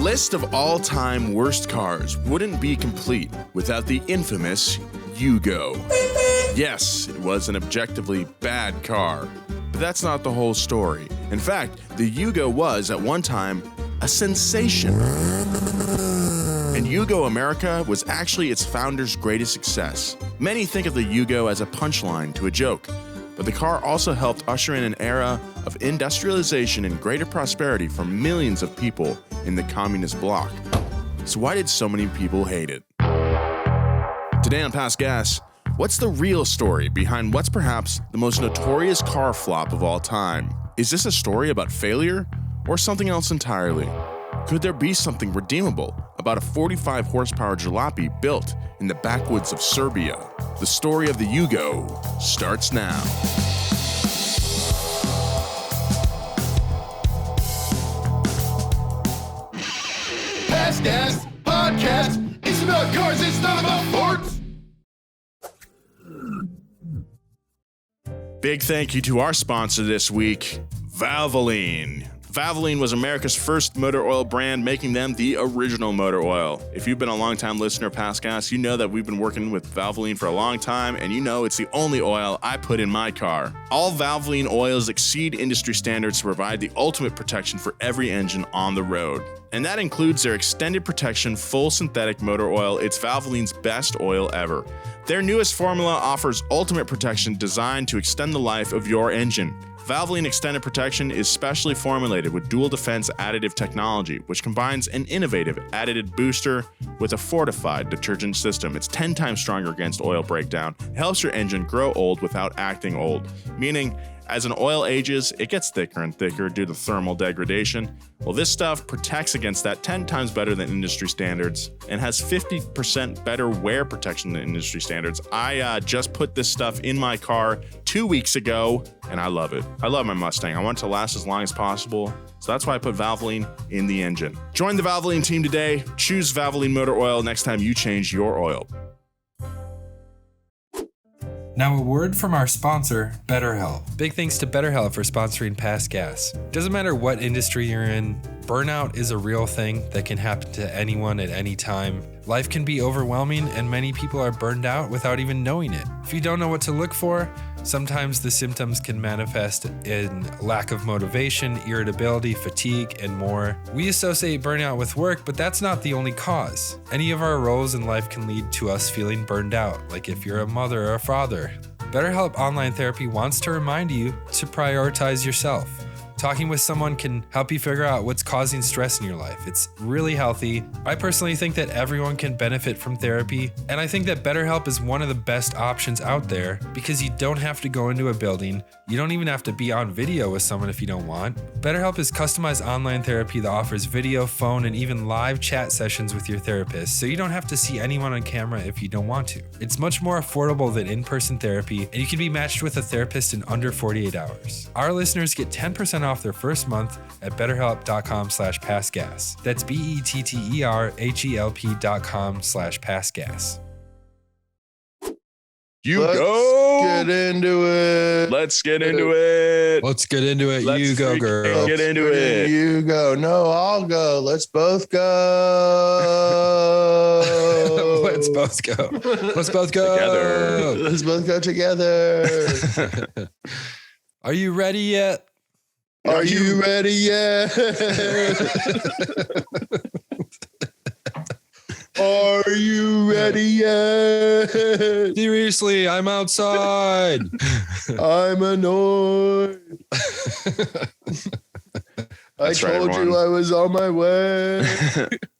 list of all-time worst cars wouldn't be complete without the infamous Yugo. Yes, it was an objectively bad car, but that's not the whole story. In fact, the Yugo was, at one time, a sensation. And Yugo America was actually its founder's greatest success. Many think of the Yugo as a punchline to a joke, but the car also helped usher in an era of industrialization and greater prosperity for millions of people in the communist bloc. So why did so many people hate it? Today on Past Gas, what's the real story behind what's perhaps the most notorious car flop of all time? Is this a story about failure or something else entirely? Could there be something redeemable about a 45 horsepower jalopy built in the backwoods of Serbia? The story of the Yugo starts now. Past Gas Podcast. It's about cars, it's not about forts. Big thank you to our sponsor this week, Valvoline. Valvoline was America's first motor oil brand, making them the original motor oil. If you've been a long-time listener of Past Gas, you know that we've been working with Valvoline for a long time, and you know it's the only oil I put in my car. All Valvoline oils exceed industry standards to provide the ultimate protection for every engine on the road. And that includes their extended protection full synthetic motor oil. It's Valvoline's best oil ever. Their newest formula offers ultimate protection designed to extend the life of your engine. Valvoline Extended Protection is specially formulated with dual defense additive technology, which combines an innovative additive booster with a fortified detergent system. It's 10 times stronger against oil breakdown. It helps your engine grow old without acting old, meaning as an oil ages, it gets thicker and thicker due to thermal degradation. Well, this stuff protects against that 10 times better than industry standards and has 50% better wear protection than industry standards. I just put this stuff in my car 2 weeks ago, and I love it. I love my Mustang. I want it to last as long as possible, so that's why I put Valvoline in the engine. Join the Valvoline team today. Choose Valvoline motor oil next time you change your oil. Now a word from our sponsor, BetterHelp. Big thanks to BetterHelp for sponsoring Past Gas. Doesn't matter what industry you're in, burnout is a real thing that can happen to anyone at any time. Life can be overwhelming and many people are burned out without even knowing it. If you don't know what to look for, sometimes the symptoms can manifest in lack of motivation, irritability, fatigue, and more. We associate burnout with work, but that's not the only cause. Any of our roles in life can lead to us feeling burned out, like if you're a mother or a father. BetterHelp Online Therapy wants to remind you to prioritize yourself. Talking with someone can help you figure out what's causing stress in your life. It's really healthy. I personally think that everyone can benefit from therapy, and I think that BetterHelp is one of the best options out there because you don't have to go into a building. You don't even have to be on video with someone if you don't want. BetterHelp is customized online therapy that offers video, phone, and even live chat sessions with your therapist, so you don't have to see anyone on camera if you don't want to. It's much more affordable than in-person therapy, and you can be matched with a therapist in under 48 hours. Our listeners get 10% off their first month at betterhelp.com/passgas. That's BetterHelp.com/passgas. Let's get into it. Let's get into it. You go, girl. Get into it. You go. No, I'll go. Let's both go. Let's both go. Let's both go together. Let's both go together. Are you ready yet? Are you ready yet? Are you ready yet? Seriously, I'm outside. I'm annoyed. I told you I was on my way.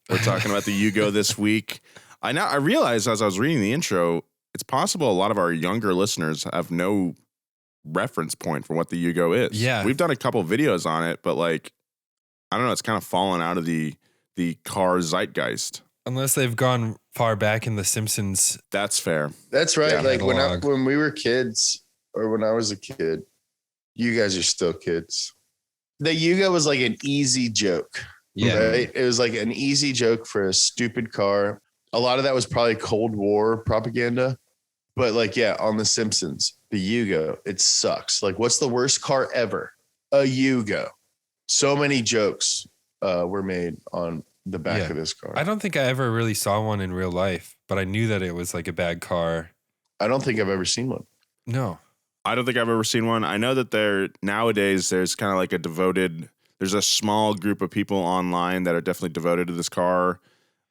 We're talking about the Yugo this week. I realized as I was reading the intro, it's possible a lot of our younger listeners have no reference point for what the Yugo is. Yeah. We've done a couple videos on it, but I don't know, it's kind of fallen out of the car zeitgeist. Unless they've gone far back in The Simpsons. That's fair. That's right. Yeah, when we were kids, or when I was a kid, you guys are still kids. The Yugo was like an easy joke. Yeah. Right? It was like an easy joke for a stupid car. A lot of that was probably Cold War propaganda. But on The Simpsons, the Yugo, it sucks. What's the worst car ever? A Yugo. So many jokes were made on the back of this car. I don't think I ever really saw one in real life, but I knew that it was like a bad car. I don't think I've ever seen one. No. I don't think I've ever seen one. I know that nowadays there's kind of like there's a small group of people online that are definitely devoted to this car.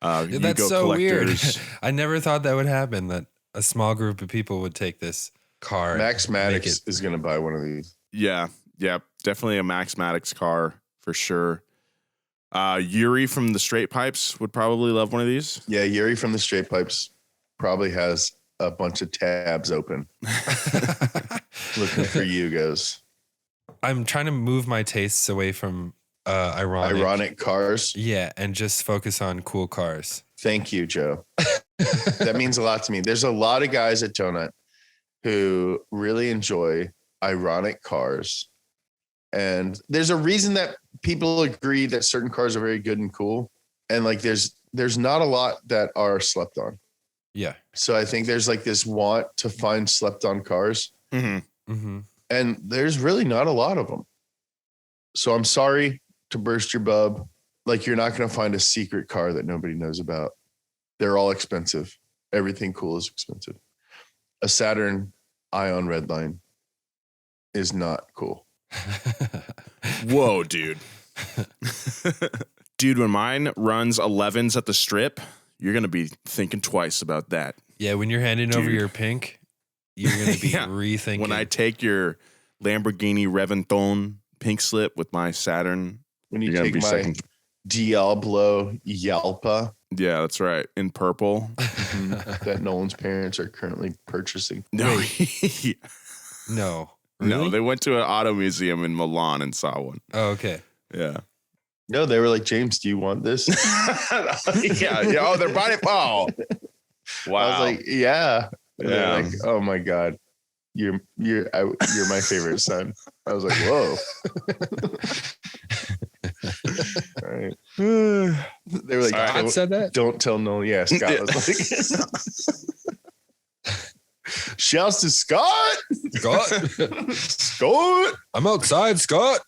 That's Yugo so collectors. weird. I never thought that would happen, that a small group of people would take this car. Max Maddox is going to buy one of these. Yeah, definitely a Max Maddox car for sure. Yuri from the Straight Pipes would probably love one of these. Yeah, Yuri from the Straight Pipes probably has a bunch of tabs open looking for Yugos. I'm trying to move my tastes away from ironic cars. Yeah, and just focus on cool cars. Thank you, Joe. That means a lot to me. There's a lot of guys at Donut who really enjoy ironic cars. And there's a reason that people agree that certain cars are very good and cool. And like there's not a lot that are slept on. Yeah. So I think there's like this want to find slept on cars. Mm-hmm. Mm-hmm. And there's really not a lot of them. So I'm sorry to burst your bub. Like you're not going to find a secret car that nobody knows about. They're all expensive. Everything cool is expensive. A Saturn Ion Redline is not cool. Whoa, dude. Dude, when mine runs 11s at the strip, you're going to be thinking twice about that. Yeah, when you're handing over your pink, you're going to be rethinking. When I take your Lamborghini Reventon pink slip with my Saturn, when you take my Diablo Yalpa. Yeah, that's right. In purple. That Nolan's parents are currently purchasing. No. No. No, Really? they went to an auto museum in Milan and saw one. Oh, okay. Yeah. No, they were like, James, do you want this? Yeah. Oh, they're buying it. Oh. Wow. I was like, yeah. And Yeah. they're like, oh my God. You're my favorite son. I was like, whoa. All right. They were like, Scott said that? Don't tell Nolan. Yeah, Scott was like, shouts to Scott. Scott. I'm outside, Scott.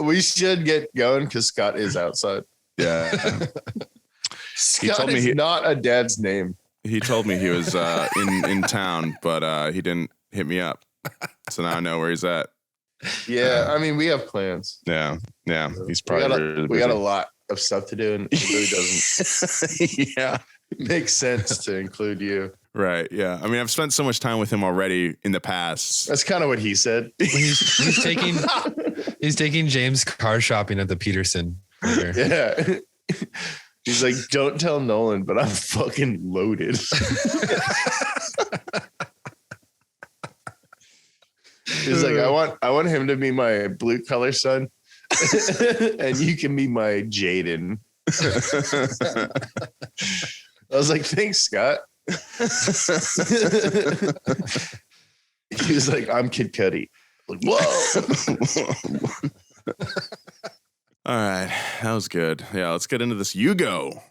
We should get going because Scott is outside. Yeah. Scott told me is not a dad's name. He told me he was in town, but he didn't hit me up. So now I know where he's at. Yeah, I mean, we have plans. Yeah. He's probably we got a lot of stuff to do, and it really doesn't make sense to include you. Right. Yeah. I mean, I've spent so much time with him already in the past. That's kind of what he said. He's taking James car shopping at the Peterson. Yeah. He's like, don't tell Nolan, but I'm fucking loaded. He's like, I want him to be my blue collar son, and you can be my Jaden. I was like, thanks, Scott. He was like, I'm Kid Cudi. Like, whoa. All right. That was good. Yeah. Let's get into this Yugo.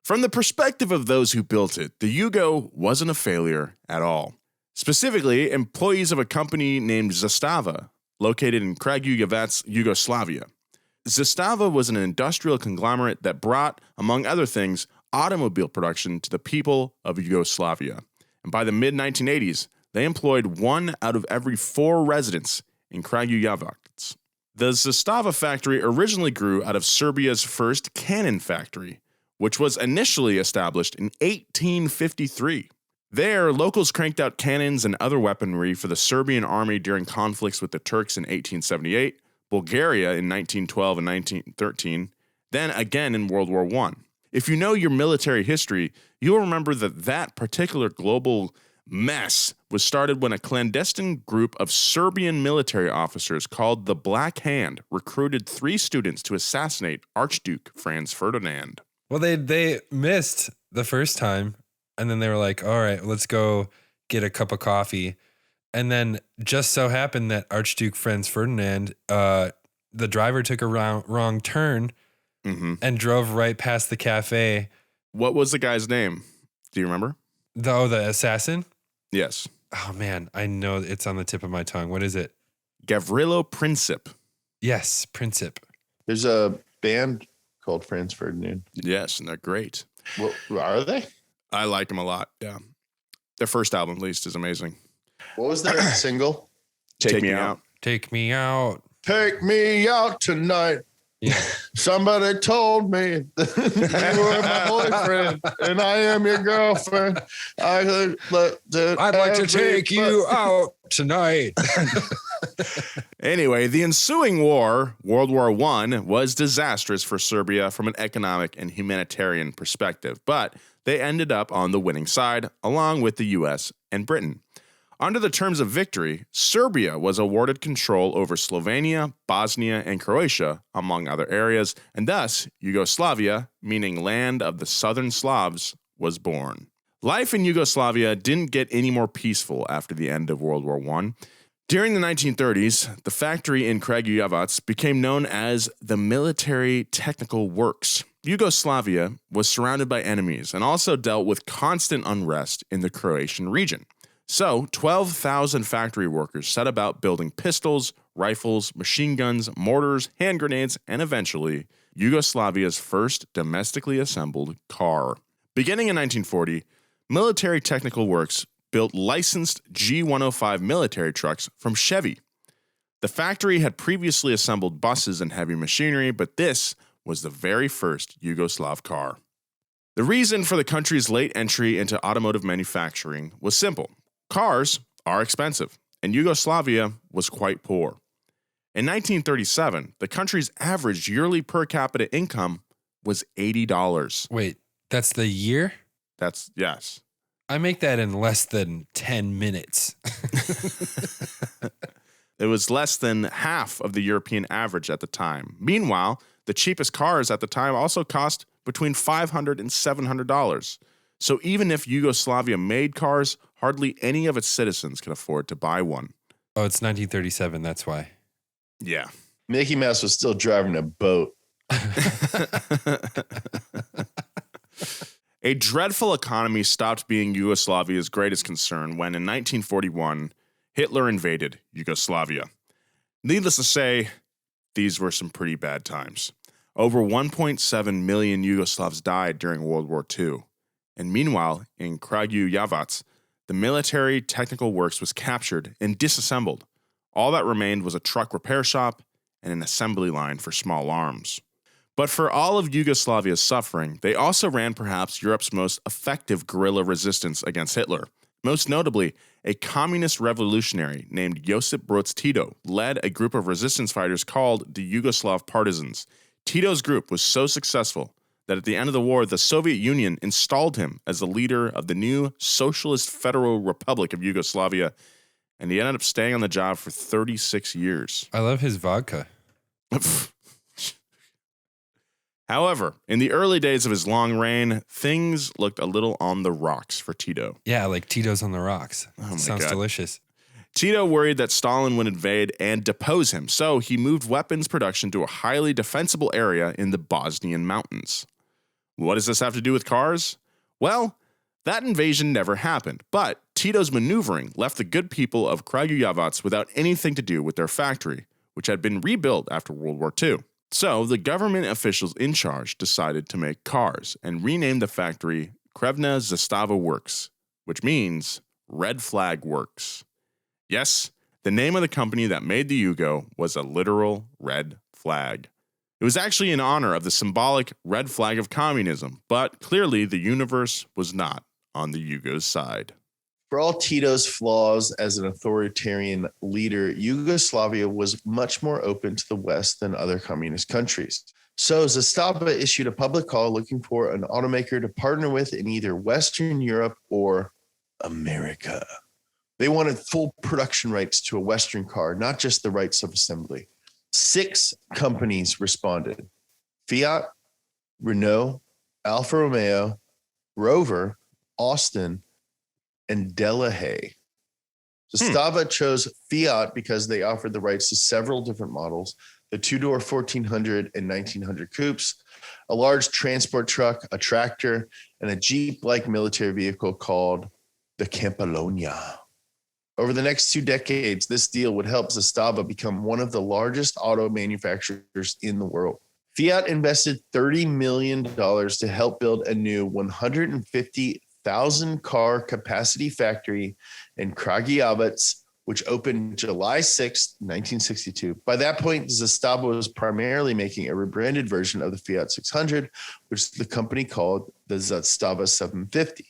From the perspective of those who built it, the Yugo wasn't a failure at all. Specifically, employees of a company named Zastava, located in Kragujevac, Yugoslavia. Zastava was an industrial conglomerate that brought, among other things, automobile production to the people of Yugoslavia. And by the mid-1980s, they employed 1 out of every 4 residents in Kragujevac. The Zastava factory originally grew out of Serbia's first cannon factory, which was initially established in 1853. There, locals cranked out cannons and other weaponry for the Serbian army during conflicts with the Turks in 1878, Bulgaria in 1912 and 1913, then again in World War I. If you know your military history, you'll remember that particular global mess was started when a clandestine group of Serbian military officers called the Black Hand recruited 3 students to assassinate Archduke Franz Ferdinand. Well, they missed the first time, and then they were like, all right, let's go get a cup of coffee. And then just so happened that Archduke Franz Ferdinand, the driver took a wrong turn and drove right past the cafe. What was the guy's name? Do you remember? The assassin? Yes. Oh, man, I know it's on the tip of my tongue. What is it? Gavrilo Princip. Yes, Princip. There's a band called Franz Ferdinand. Yes, and they're great. Well, are they? I like them a lot. Yeah. Their first album, at least, is amazing. What was their single? Take Me Out. Take me out. Take me out tonight. Yeah. Somebody told me that you were my boyfriend and I am your girlfriend. I'd like to take you out tonight. Anyway, the ensuing war, World War I, was disastrous for Serbia from an economic and humanitarian perspective, but they ended up on the winning side, along with the US and Britain. Under the terms of victory, Serbia was awarded control over Slovenia, Bosnia, and Croatia, among other areas, and thus Yugoslavia, meaning land of the southern Slavs, was born. Life in Yugoslavia didn't get any more peaceful after the end of World War I. During the 1930s, the factory in Kragujevac became known as the Military Technical Works. Yugoslavia was surrounded by enemies and also dealt with constant unrest in the Croatian region. So, 12,000 factory workers set about building pistols, rifles, machine guns, mortars, hand grenades, and eventually, Yugoslavia's first domestically assembled car. Beginning in 1940, Military Technical Works built licensed G105 military trucks from Chevy. The factory had previously assembled buses and heavy machinery, but this was the very first Yugoslav car. The reason for the country's late entry into automotive manufacturing was simple. Cars are expensive, and Yugoslavia was quite poor. In 1937, the country's average yearly per capita income was $80. Wait, that's the year? Yes. I make that in less than 10 minutes. It was less than half of the European average at the time. Meanwhile, the cheapest cars at the time also cost between $500 and $700. So even if Yugoslavia made cars, hardly any of its citizens could afford to buy one. Oh, it's 1937, that's why. Yeah. Mickey Mouse was still driving a boat. A dreadful economy stopped being Yugoslavia's greatest concern when, in 1941, Hitler invaded Yugoslavia. Needless to say, these were some pretty bad times. Over 1.7 million Yugoslavs died during World War II. And meanwhile, in Kragujevac, the Military Technical Works was captured and disassembled. All that remained was a truck repair shop and an assembly line for small arms. But for all of Yugoslavia's suffering, they also ran perhaps Europe's most effective guerrilla resistance against Hitler. Most notably, a communist revolutionary named Josip Broz Tito led a group of resistance fighters called the Yugoslav Partisans. Tito's group was so successful that at the end of the war, the Soviet Union installed him as the leader of the new Socialist Federal Republic of Yugoslavia, and he ended up staying on the job for 36 years. I love his vodka. However, in the early days of his long reign, things looked a little on the rocks for Tito. Yeah, like Tito's on the rocks. Oh my Sounds God. delicious. Tito worried that Stalin would invade and depose him, so he moved weapons production to a highly defensible area in the Bosnian mountains. What does this have to do with cars? Well, that invasion never happened, but Tito's maneuvering left the good people of Kragujevac without anything to do with their factory, which had been rebuilt after World War II. So the government officials in charge decided to make cars and renamed the factory Krevna Zastava Works, which means Red Flag Works. Yes, the name of the company that made the Yugo was a literal red flag. It was actually in honor of the symbolic red flag of communism, but clearly the universe was not on the Yugo's side. For all Tito's flaws as an authoritarian leader, Yugoslavia was much more open to the West than other communist countries. So Zastava issued a public call looking for an automaker to partner with in either Western Europe or America. They wanted full production rights to a Western car, not just the rights of assembly. 6 companies responded: Fiat, Renault, Alfa Romeo, Rover, Austin, and Delahaye. Zastava chose Fiat because they offered the rights to several different models: the 2-door 1400 and 1900 coupes, a large transport truck, a tractor, and a Jeep-like military vehicle called the Campalonia. Over the next 2 decades, this deal would help Zastava become one of the largest auto manufacturers in the world. Fiat invested $30 million to help build a new 150,000 car capacity factory in Kragujevac, which opened July 6, 1962. By that point, Zastava was primarily making a rebranded version of the Fiat 600, which the company called the Zastava 750.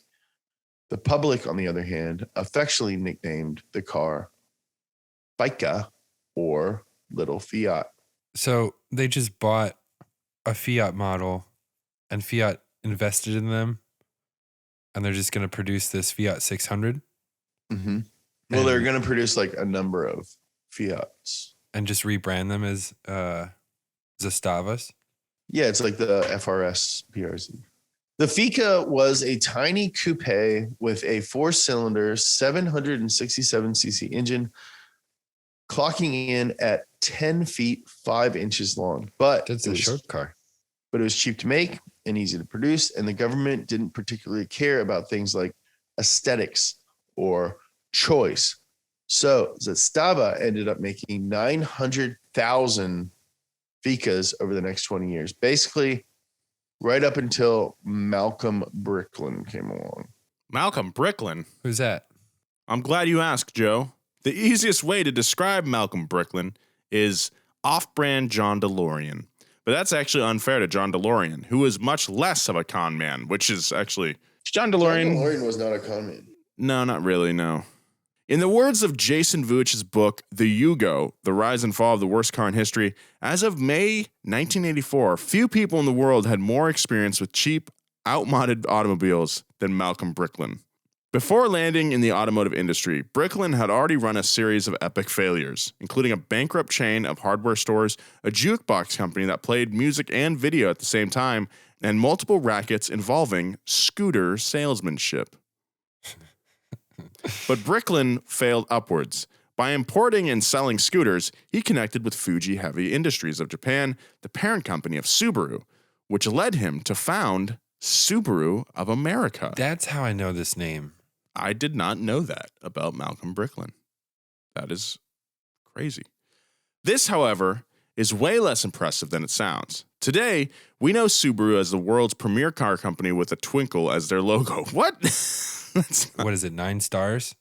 The public, on the other hand, affectionately nicknamed the car Bika or Little Fiat. So they just bought a Fiat model and Fiat invested in them and they're just going to produce this Fiat 600? Mm-hmm. Well, they're going to produce like a number of Fiats. And just rebrand them as Zastavas? Yeah, it's like the FRS PRZ. The Fika was a tiny coupe with a 4-cylinder 767cc engine, clocking in at 10 feet 5 inches long. But that's a short car. But it was cheap to make and easy to produce, and the government didn't particularly care about things like aesthetics or choice. So Zastava ended up making 900,000 Fikas over the next 20 years, basically right up until Malcolm Bricklin came along. Malcolm Bricklin? Who's that? I'm glad you asked, Joe. The easiest way to describe Malcolm Bricklin is off-brand John DeLorean. But that's actually unfair to John DeLorean, who is much less of a con man, which is actually... John DeLorean was not a con man. No, not really, no. In the words of Jason Vujich's book, The Yugo, The Rise and Fall of the Worst Car in History, as of May 1984, few people in the world had more experience with cheap, outmoded automobiles than Malcolm Bricklin. Before landing in the automotive industry, Bricklin had already run a series of epic failures, including a bankrupt chain of hardware stores, a jukebox company that played music and video at the same time, and multiple rackets involving scooter salesmanship. But Bricklin failed upwards. By importing and selling scooters, he connected with Fuji Heavy Industries of Japan, the parent company of Subaru, which led him to found Subaru of America. That's how I know this name. I did not know that about Malcolm Bricklin. That is crazy. This, however, is way less impressive than it sounds. Today, we know Subaru as the world's premier car company with a twinkle as their logo. What? What is it, 9 stars?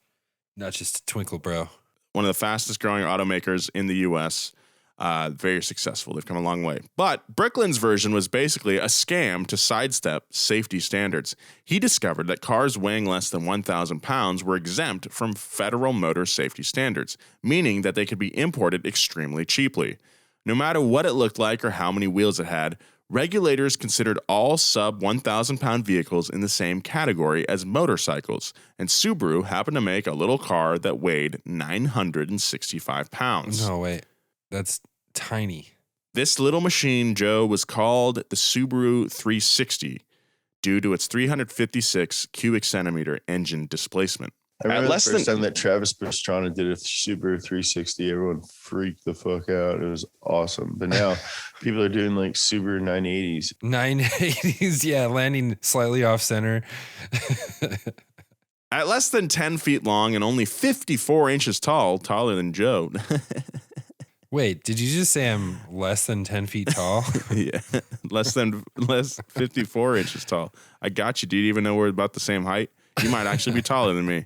Not just a twinkle, bro. One of the fastest growing automakers in the U.S., very successful. They've come a long way. But Bricklin's version was basically a scam to sidestep safety standards. He discovered that cars weighing less than 1,000 pounds were exempt from federal motor safety standards, meaning that they could be imported extremely cheaply. No matter what it looked like or how many wheels it had, regulators considered all sub-1,000-pound vehicles in the same category as motorcycles, and Subaru happened to make a little car that weighed 965 pounds. No, wait. That's tiny. This little machine, Joe, was called the Subaru 360 due to its 356 cubic centimeter engine displacement. I remember the first time that Travis Pastrana did a Subaru 360, everyone freaked the fuck out. It was awesome. But now people are doing like Subaru 980s. 980s, yeah, landing slightly off center. At less than 10 feet long and only 54 inches tall, taller than Joe. Wait, did you just say I'm less than 10 feet tall? Yeah, less 54 inches tall. I got you. Do you even know we're about the same height? You might actually be taller than me,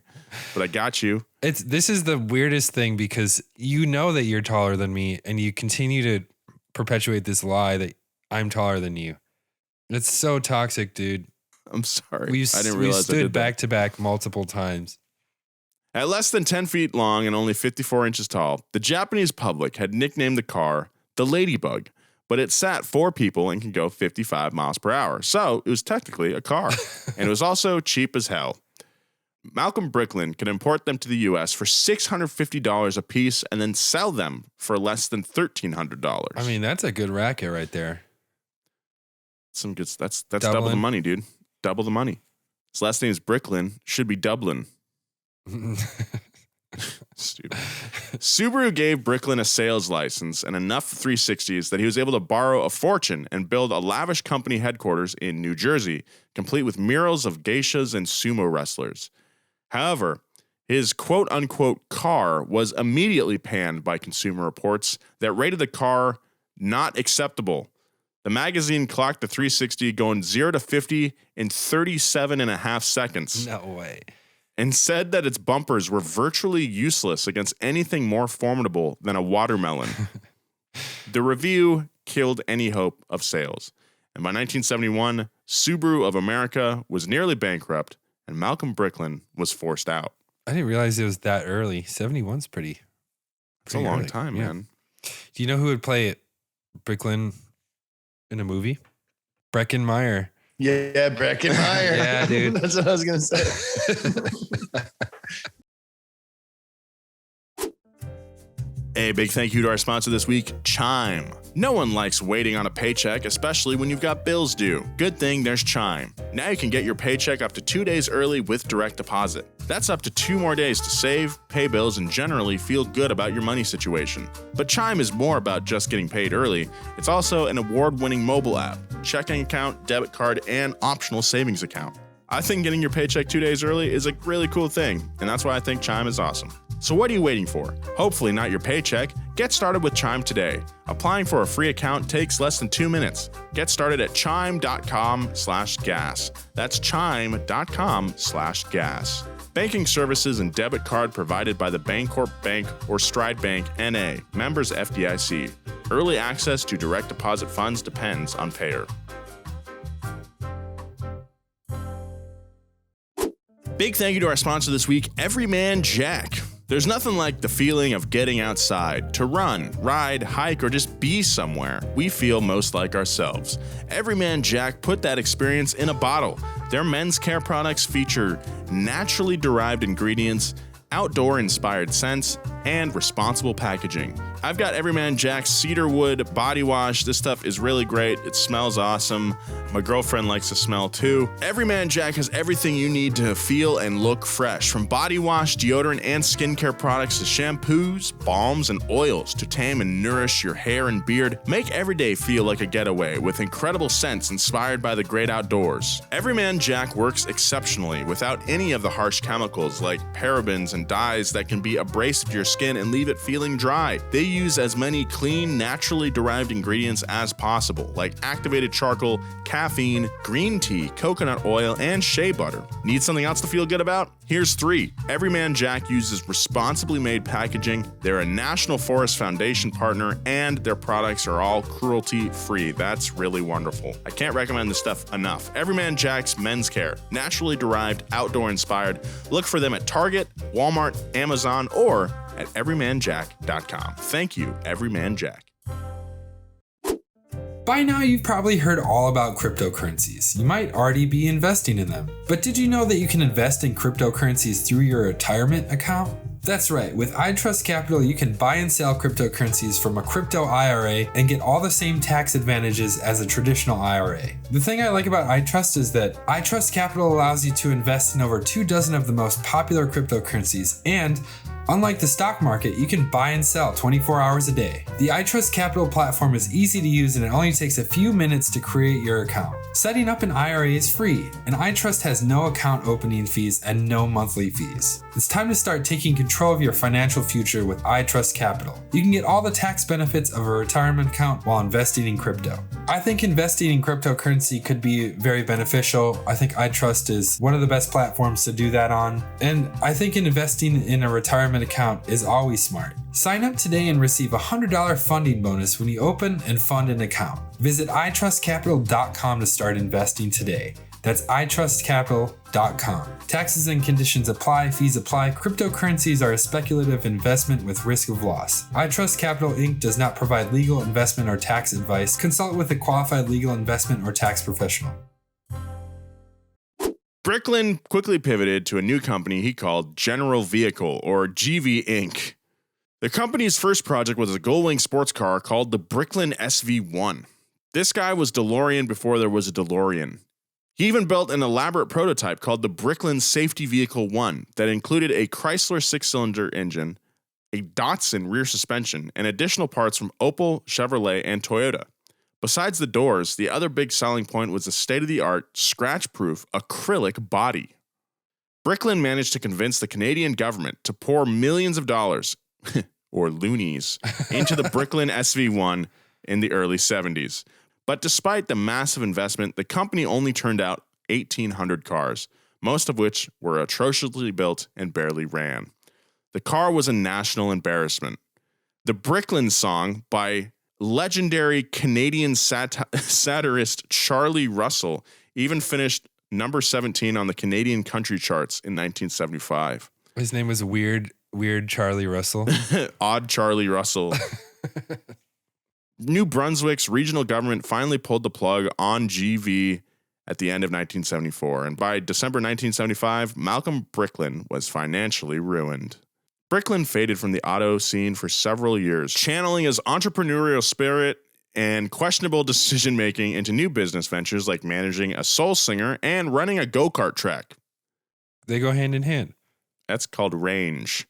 but I got you. This is the weirdest thing because you know that you're taller than me and you continue to perpetuate this lie that I'm taller than you. It's so toxic, dude. I'm sorry. We stood back to back multiple times. At less than 10 feet long and only 54 inches tall, the Japanese public had nicknamed the car the Ladybug, but it sat 4 people and could go 55 miles per hour. So it was technically a car, and it was also cheap as hell. Malcolm Bricklin could import them to the U.S. for $650 a piece and then sell them for less than $1,300. I mean, that's a good racket right there. Some good. That's double the money, dude. Double the money. His last name is Bricklin. Should be Dublin. Stupid. Subaru gave Bricklin a sales license and enough 360s that he was able to borrow a fortune and build a lavish company headquarters in New Jersey, complete with murals of geishas and sumo wrestlers. However, his quote-unquote car was immediately panned by Consumer Reports that rated the car not acceptable. The magazine clocked the 360 going 0 to 50 in 37.5 seconds. No way. And said that its bumpers were virtually useless against anything more formidable than a watermelon. The review killed any hope of sales. And by 1971, Subaru of America was nearly bankrupt, and Malcolm Bricklin was forced out. I didn't realize it was that early. 71's pretty It's a long early. time, Yeah. man. Do you know who would play Bricklin in a movie? Breckin Meyer. Yeah, Breckenmeyer. Yeah, dude. That's what I was going to say. A big thank you to our sponsor this week, Chime. No one likes waiting on a paycheck, especially when you've got bills due. Good thing there's Chime. Now you can get your paycheck up to 2 days early with direct deposit. That's up to 2 more days to save, pay bills, and generally feel good about your money situation. But Chime is more about just getting paid early. It's also an award-winning mobile app, checking account, debit card, and optional savings account. I think getting your paycheck 2 days early is a really cool thing, and that's why I think Chime is awesome. So what are you waiting for? Hopefully not your paycheck. Get started with Chime today. Applying for a free account takes less than 2 minutes. Get started at chime.com/gas. That's chime.com/gas. Banking services and debit card provided by the Bancorp Bank or Stride Bank NA, members FDIC. Early access to direct deposit funds depends on payer. Big thank you to our sponsor this week, Everyman Jack. There's nothing like the feeling of getting outside to run, ride, hike, or just be somewhere we feel most like ourselves. Everyman Jack put that experience in a bottle. Their men's care products feature naturally derived ingredients, outdoor-inspired scents, and responsible packaging. I've got Everyman Jack's cedarwood body wash. This stuff is really great. It smells awesome. My girlfriend likes the smell too. Everyman Jack has everything you need to feel and look fresh, from body wash, deodorant, and skincare products to shampoos, balms, and oils to tame and nourish your hair and beard. Make every day feel like a getaway with incredible scents inspired by the great outdoors. Everyman Jack works exceptionally without any of the harsh chemicals like parabens and dyes that can be abrasive to your skin and leave it feeling dry. They use as many clean, naturally derived ingredients as possible, like activated charcoal, caffeine, green tea, coconut oil, and shea butter. Need something else to feel good about? Here's 3. Everyman Jack uses responsibly made packaging. They're a National Forest Foundation partner, and their products are all cruelty-free. That's really wonderful. I can't recommend this stuff enough. Everyman Jack's men's care, naturally derived, outdoor-inspired. Look for them at Target, Walmart, Amazon, or at everymanjack.com. Thank you, Everyman Jack. By now, you've probably heard all about cryptocurrencies. You might already be investing in them. But did you know that you can invest in cryptocurrencies through your retirement account? That's right, with iTrustCapital, you can buy and sell cryptocurrencies from a crypto IRA and get all the same tax advantages as a traditional IRA. The thing I like about iTrust is that iTrustCapital allows you to invest in over 24 of the most popular cryptocurrencies, and unlike the stock market, you can buy and sell 24 hours a day. The iTrustCapital platform is easy to use and it only takes a few minutes to create your account. Setting up an IRA is free, and iTrust has no account opening fees and no monthly fees. It's time to start taking control of your financial future with iTrustCapital. You can get all the tax benefits of a retirement account while investing in crypto. I think investing in cryptocurrency could be very beneficial. I think iTrust is one of the best platforms to do that on. And I think investing in a retirement account is always smart. Sign up today and receive a $100 funding bonus when you open and fund an account. Visit iTrustCapital.com to start investing today. That's iTrustCapital.com. Taxes and conditions apply, fees apply. Cryptocurrencies are a speculative investment with risk of loss. iTrustCapital Inc. does not provide legal, investment, or tax advice. Consult with a qualified legal investment or tax professional. Bricklin quickly pivoted to a new company he called General Vehicle, or GV Inc. The company's first project was a gull-wing sports car called the Bricklin SV1. This guy was DeLorean before there was a DeLorean. He even built an elaborate prototype called the Bricklin Safety Vehicle 1 that included a Chrysler 6-cylinder engine, a Datsun rear suspension, and additional parts from Opel, Chevrolet, and Toyota. Besides the doors, the other big selling point was the state-of-the-art, scratch-proof acrylic body. Bricklin managed to convince the Canadian government to pour millions of dollars, or loonies, into the Bricklin SV1 in the early 70s. But despite the massive investment, the company only turned out 1,800 cars, most of which were atrociously built and barely ran. The car was a national embarrassment. The Bricklin song by legendary Canadian satirist Charlie Russell even finished number 17 on the Canadian country charts in 1975. His name was Weird Charlie Russell. Odd Charlie Russell. New Brunswick's regional government finally pulled the plug on GV at the end of 1974, and by December 1975, Malcolm Bricklin was financially ruined. Bricklin faded from the auto scene for several years, channeling his entrepreneurial spirit and questionable decision-making into new business ventures like managing a soul singer and running a go-kart track. They go hand in hand. That's called range.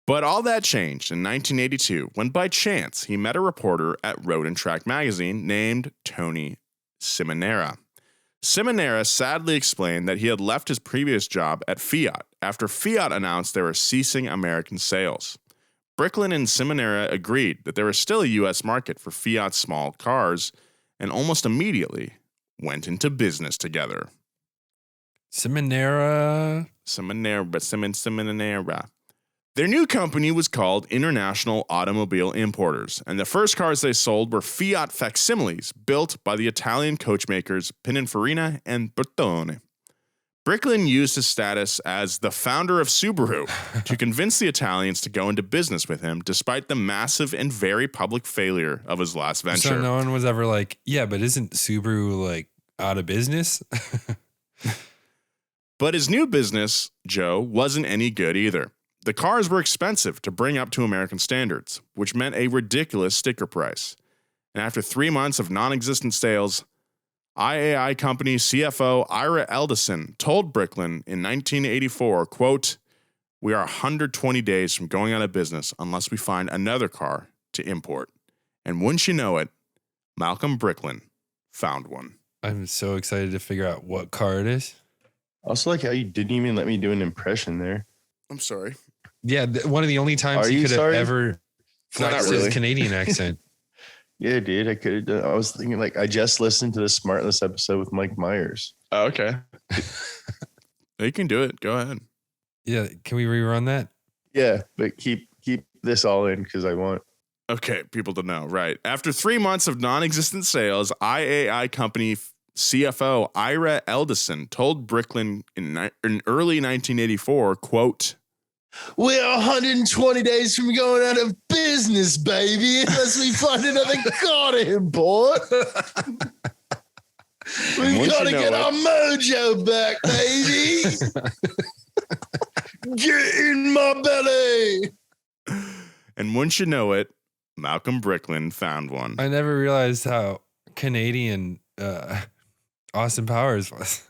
But all that changed in 1982 when by chance he met a reporter at Road and Track magazine named Tony Simonera. Simonera sadly explained that he had left his previous job at Fiat after Fiat announced they were ceasing American sales. Bricklin and Simonera agreed that there was still a U.S. market for Fiat's small cars and almost immediately went into business together. Simonera. Their new company was called International Automobile Importers, and the first cars they sold were Fiat facsimiles built by the Italian coachmakers Pininfarina and Bertone. Bricklin used his status as the founder of Subaru to convince the Italians to go into business with him despite the massive and very public failure of his last venture. So no one was ever like, yeah, but isn't Subaru like out of business? But his new business, Joe, wasn't any good either. The cars were expensive to bring up to American standards, which meant a ridiculous sticker price. And after 3 months of non-existent sales, IAI company CFO Ira Eldison told Bricklin in 1984, quote, "We are 120 days from going out of business unless we find another car to import." And wouldn't you know it, Malcolm Bricklin found one. I'm so excited to figure out what car it is. I also like how you didn't even let me do an impression there. I'm sorry. Yeah, one of the only times Are he you could have sorry? ever flexed really. his Canadian accent. Yeah, dude, I could have done. I was thinking I just listened to the Smartless episode with Mike Myers. Oh, okay. You can do it. Go ahead. Yeah, can we rerun that? Yeah, but keep this all in because I want. Okay, people to know. Right. After 3 months of non-existent sales, IAI company CFO Ira Eldison told Bricklin in early 1984, quote, "We're 120 days from going out of business, baby, unless we find another car to import. We've got to get our mojo back, baby. Get in my belly." And wouldn't you know it, Malcolm Bricklin found one. I never realized how Canadian Austin Powers was.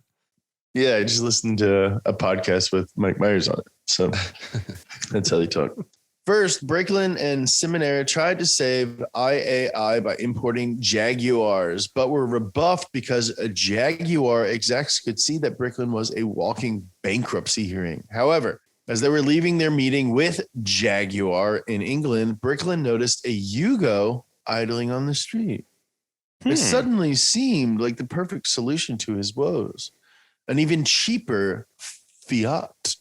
Yeah, I just listened to a podcast with Mike Myers on it. So that's how they talk. First, Bricklin and Simonera tried to save IAI by importing Jaguars, but were rebuffed because a Jaguar execs could see that Bricklin was a walking bankruptcy hearing. However, as they were leaving their meeting with Jaguar in England, Bricklin noticed a Yugo idling on the street. It suddenly seemed like the perfect solution to his woes. An even cheaper Fiat.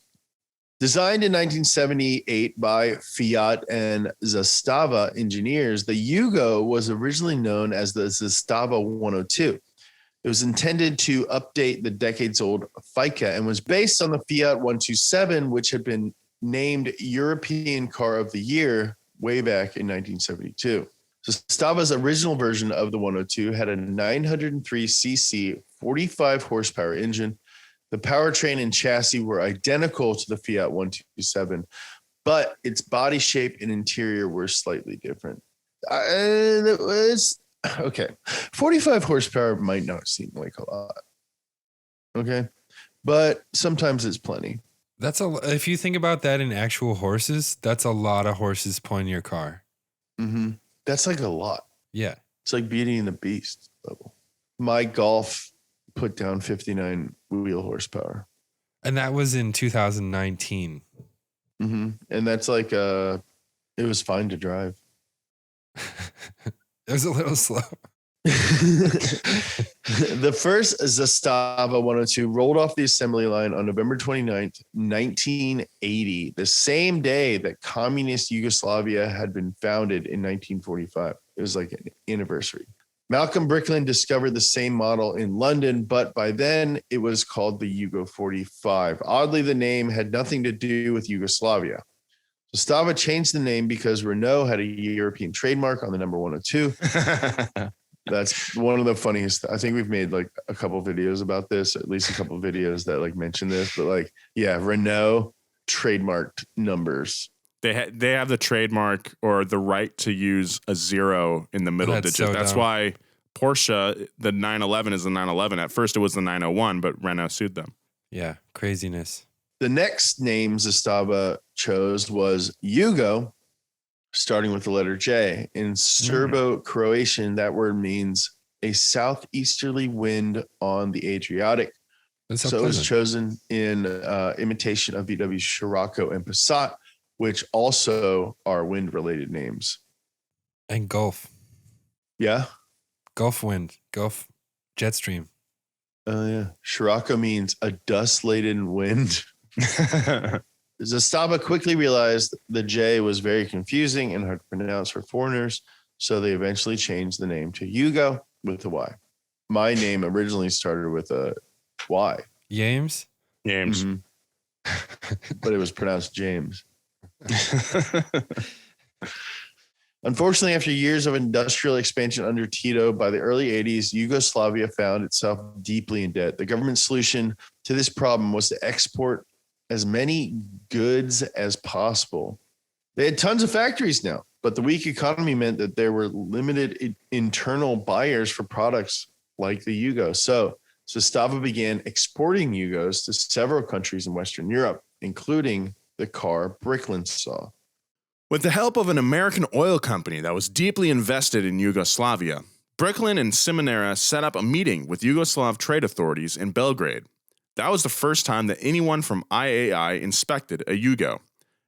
Designed in 1978 by Fiat and Zastava engineers, the Yugo was originally known as the Zastava 102. It was intended to update the decades-old FICA and was based on the Fiat 127, which had been named European Car of the Year way back in 1972. So Zastava's original version of the 102 had a 903cc, 45 horsepower engine. The powertrain and chassis were identical to the Fiat 127, but its body shape and interior were slightly different. It was okay. 45 horsepower might not seem like a lot. Okay. But sometimes it's plenty. If you think about that in actual horses, that's a lot of horses pulling your car. Mm-hmm. That's like a lot. Yeah. It's like Beauty and the Beast level. My Golf put down 59 wheel horsepower. And that was in 2019. Mm-hmm. And that's like, it was fine to drive. It was a little slow. The first Zastava 102 rolled off the assembly line on November 29th, 1980, the same day that communist Yugoslavia had been founded in 1945. It was like an anniversary. Malcolm Bricklin discovered the same model in London, but by then it was called the Yugo 45. Oddly, the name had nothing to do with Yugoslavia. Zastava changed the name because Renault had a European trademark on the number 102. That's one of the funniest. I think we've made like a couple videos about this, at least a couple videos that like mention this, but like, yeah, Renault trademarked numbers. They have the trademark or the right to use a 0 in the middle digit. So That's dumb. why Porsche, the 911 is the 911. At first it was the 901, but Renault sued them. Yeah, craziness. The next name Zastava chose was Yugo, starting with the letter J. In Serbo-Croatian, that word means a southeasterly wind on the Adriatic. That's So it was chosen in imitation of VW's Scirocco and Passat, which also are wind-related names. And Gulf. Yeah? Gulf wind. Gulf jet stream. Oh, yeah. Scirocco means a dust-laden wind. Zastava quickly realized the J was very confusing and hard to pronounce for foreigners, so they eventually changed the name to Yugo with a Y. My name originally started with a Y, James? James. but it was pronounced James. Unfortunately, after years of industrial expansion under Tito, by the early 80s, Yugoslavia found itself deeply in debt. The government solution to this problem was to export as many goods as possible. They had tons of factories now, but the weak economy meant that there were limited internal buyers for products like the Yugo. So Zastava began exporting Yugos to several countries in Western Europe, including the car Bricklin saw. With the help of an American oil company that was deeply invested in Yugoslavia, Bricklin and Simonera set up a meeting with Yugoslav trade authorities in Belgrade. That was the first time that anyone from IAI inspected a Yugo.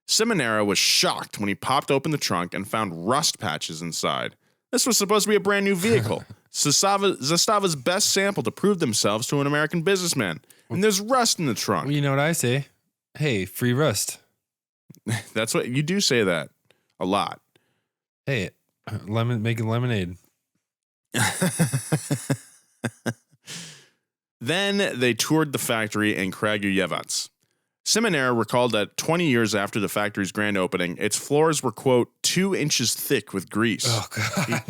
Simonera was shocked when he popped open the trunk and found rust patches inside. This was supposed to be a brand new vehicle. Zastava's best sample to prove themselves to an American businessman. And there's rust in the trunk. Well, you know what I say? Hey, free rust. That's what you do say that a lot. Hey, making lemonade. Then they toured the factory in Kragujevac. Simonera recalled that 20 years after the factory's grand opening, its floors were, quote, 2 inches thick with grease. Oh, God.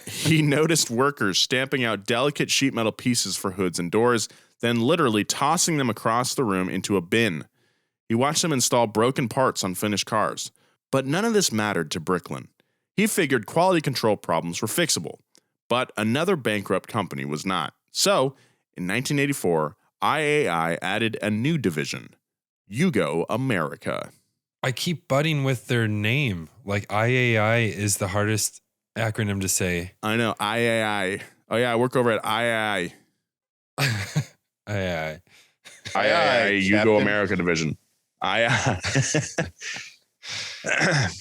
He noticed workers stamping out delicate sheet metal pieces for hoods and doors, then literally tossing them across the room into a bin. He watched them install broken parts on finished cars. But none of this mattered to Bricklin. He figured quality control problems were fixable. But another bankrupt company was not. So, in 1984, IAI added a new division, Yugo America. I keep butting with their name. Like IAI is the hardest acronym to say. I know, IAI. Oh yeah, I work over at IAI. IAI. IAI, Yugo Captain. America division. IAI.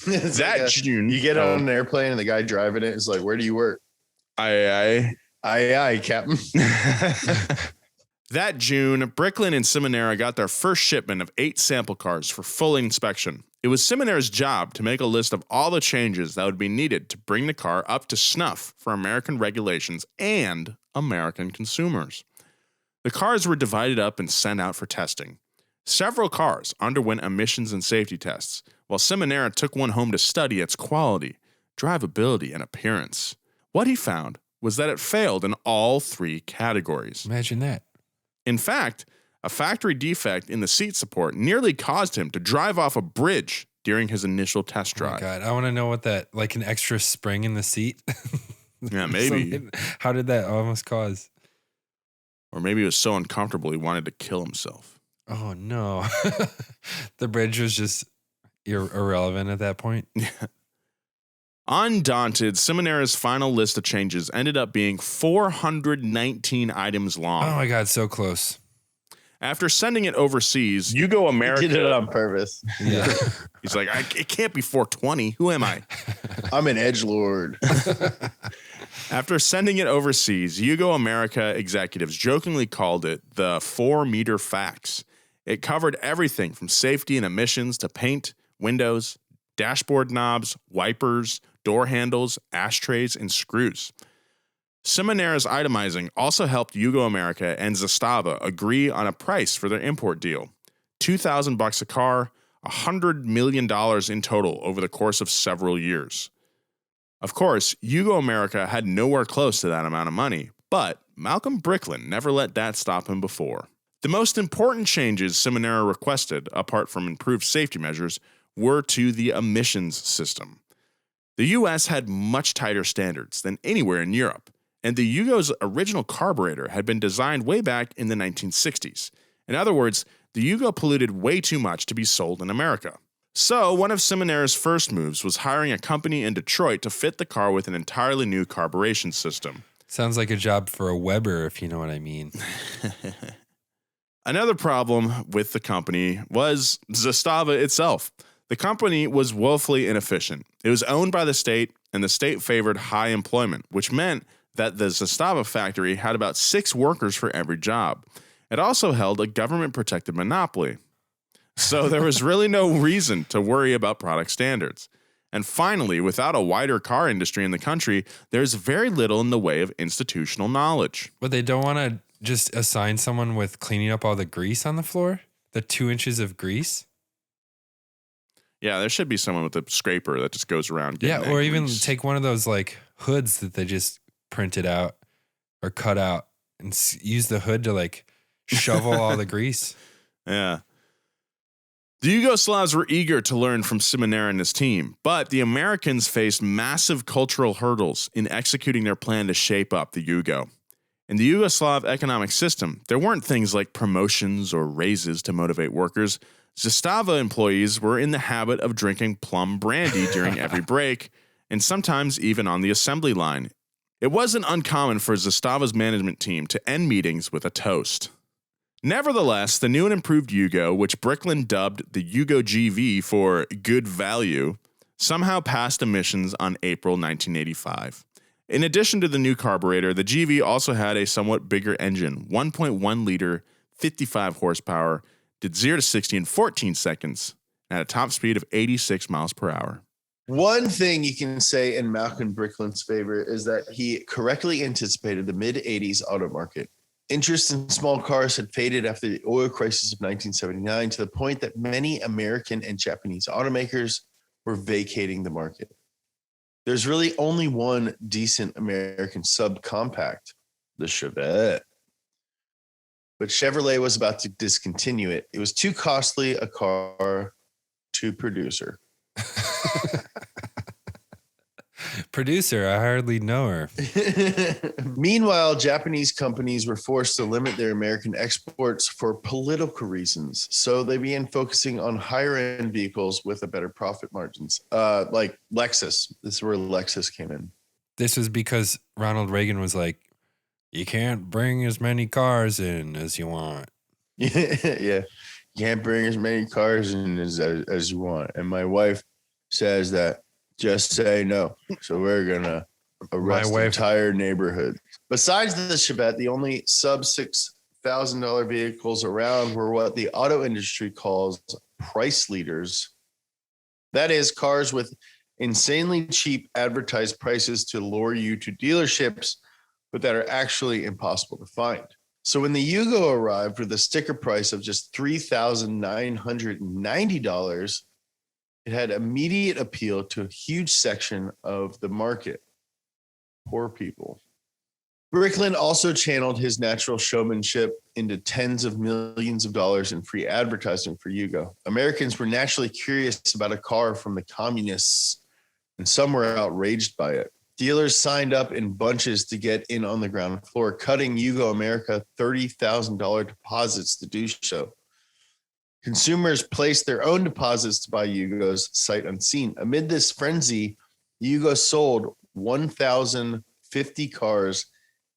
It's That like June. you get on an airplane and the guy driving it is like, where do you work? IAI. Aye, Captain. That June, Bricklin and Simonera got their first shipment of 8 sample cars for full inspection. It was Simonera's job to make a list of all the changes that would be needed to bring the car up to snuff for American regulations and American consumers. The cars were divided up and sent out for testing. Several cars underwent emissions and safety tests, while Simonera took one home to study its quality, drivability, and appearance. What he found was that it failed in all 3 categories. Imagine that. In fact, a factory defect in the seat support nearly caused him to drive off a bridge during his initial test Oh my drive. God. I want to know what that, like an extra spring in the seat. Yeah, maybe. Something. How did that almost cause? Or maybe he was so uncomfortable he wanted to kill himself. Oh, no. The bridge was just irrelevant at that point. Undaunted, Simonera's final list of changes ended up being 419 items long. Oh, my God. So close. After sending it overseas, Yugo America. Did it on purpose. Yeah. He's like, it can't be 420. Who am I? I'm an edgelord. After sending it overseas, Yugo America executives jokingly called it the 4-meter fax. It covered everything from safety and emissions to paint, windows, dashboard knobs, wipers, door handles, ashtrays, and screws. Seminara's itemizing also helped Yugo America and Zastava agree on a price for their import deal. $2,000 a car, $100 million in total over the course of several years. Of course, Yugo America had nowhere close to that amount of money, but Malcolm Bricklin never let that stop him before. The most important changes Seminara requested, apart from improved safety measures, were to the emissions system. The US had much tighter standards than anywhere in Europe, and the Yugo's original carburetor had been designed way back in the 1960s. In other words, the Yugo polluted way too much to be sold in America. So, one of Seminara's first moves was hiring a company in Detroit to fit the car with an entirely new carburation system. Sounds like a job for a Weber, if you know what I mean. Another problem with the company was Zastava itself. The company was woefully inefficient. It was owned by the state, and the state favored high employment, which meant that the Zastava factory had about 6 workers for every job. It also held a government-protected monopoly. So there was really no reason to worry about product standards. And finally, without a wider car industry in the country, there's very little in the way of institutional knowledge. But they don't want to just assign someone with cleaning up all the grease on the floor? The 2 inches of grease? Yeah, there should be someone with a scraper that just goes around getting or that even grease. take one of those like hoods that they just printed out or cut out and use the hood to like shovel all the grease. Yeah. The Yugoslavs were eager to learn from Seminara and his team, but the Americans faced massive cultural hurdles in executing their plan to shape up the Yugo. In the Yugoslav economic system, there weren't things like promotions or raises to motivate workers. Zastava employees were in the habit of drinking plum brandy during every break, and sometimes even on the assembly line. It wasn't uncommon for Zastava's management team to end meetings with a toast. Nevertheless, the new and improved Yugo, which Bricklin dubbed the Yugo GV for good value, somehow passed emissions on April 1985. In addition to the new carburetor, the GV also had a somewhat bigger engine, 1.1 liter, 55 horsepower, did 0 to 60 in 14 seconds, and had a top speed of 86 miles per hour. One thing you can say in Malcolm Bricklin's favor is that he correctly anticipated the mid-'80s auto market. Interest in small cars had faded after the oil crisis of 1979 to the point that many American and Japanese automakers were vacating the market. There's really only one decent American subcompact, the Chevette. But Chevrolet was about to discontinue it. It was too costly a car to producer. Producer, I hardly know her. Meanwhile, Japanese companies were forced to limit their American exports for political reasons. So they began focusing on higher end vehicles with a better profit margins, like Lexus. This is where Lexus came in. This was because Ronald Reagan was like, you can't bring as many cars in as you want. Yeah. You can't bring as many cars in as you want. And my wife says that just say no. So we're going to arrest the entire neighborhood. Besides the Chevette, the only sub $6,000 vehicles around were what the auto industry calls price leaders. That is, cars with insanely cheap advertised prices to lure you to dealerships, but that are actually impossible to find. So when the Yugo arrived with a sticker price of just $3,990, it had immediate appeal to a huge section of the market. Poor people. Bricklin also channeled his natural showmanship into tens of millions of dollars in free advertising for Yugo. Americans were naturally curious about a car from the communists, and some were outraged by it. Dealers signed up in bunches to get in on the ground floor, cutting Yugo America $30,000 deposits to do so. Consumers placed their own deposits to buy Yugos sight unseen. Amid this frenzy, Yugo sold 1,050 cars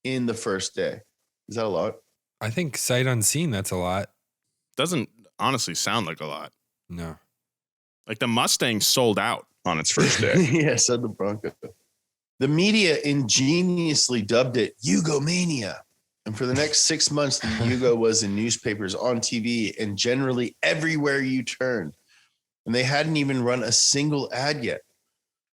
in the first day. Is that a lot? I think sight unseen, that's a lot. Doesn't honestly sound like a lot. No. Like the Mustang sold out on its first day. Yeah, said the Bronco. The media ingeniously dubbed it Yugo Mania. And for the next 6 months, the Yugo was in newspapers, on TV, and generally everywhere you turned. And they hadn't even run a single ad yet.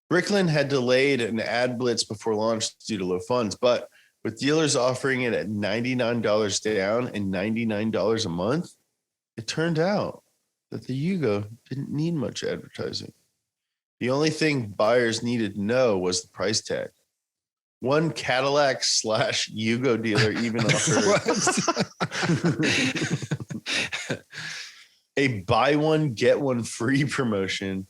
Bricklin had delayed an ad blitz before launch due to low funds, but with dealers offering it at $99 down and $99 a month, it turned out that the Yugo didn't need much advertising. The only thing buyers needed to know was the price tag. One Cadillac / Yugo dealer even offered a buy one, get one free promotion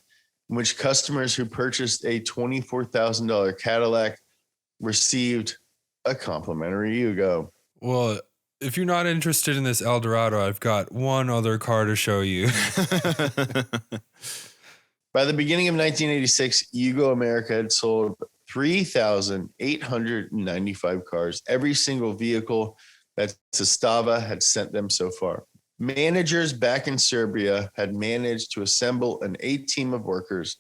in which customers who purchased a $24,000 Cadillac received a complimentary Yugo. Well, if you're not interested in this Eldorado, I've got one other car to show you. By the beginning of 1986, Yugo America had sold 3,895 cars, every single vehicle that Zastava had sent them so far. Managers back in Serbia had managed to assemble an A-team of workers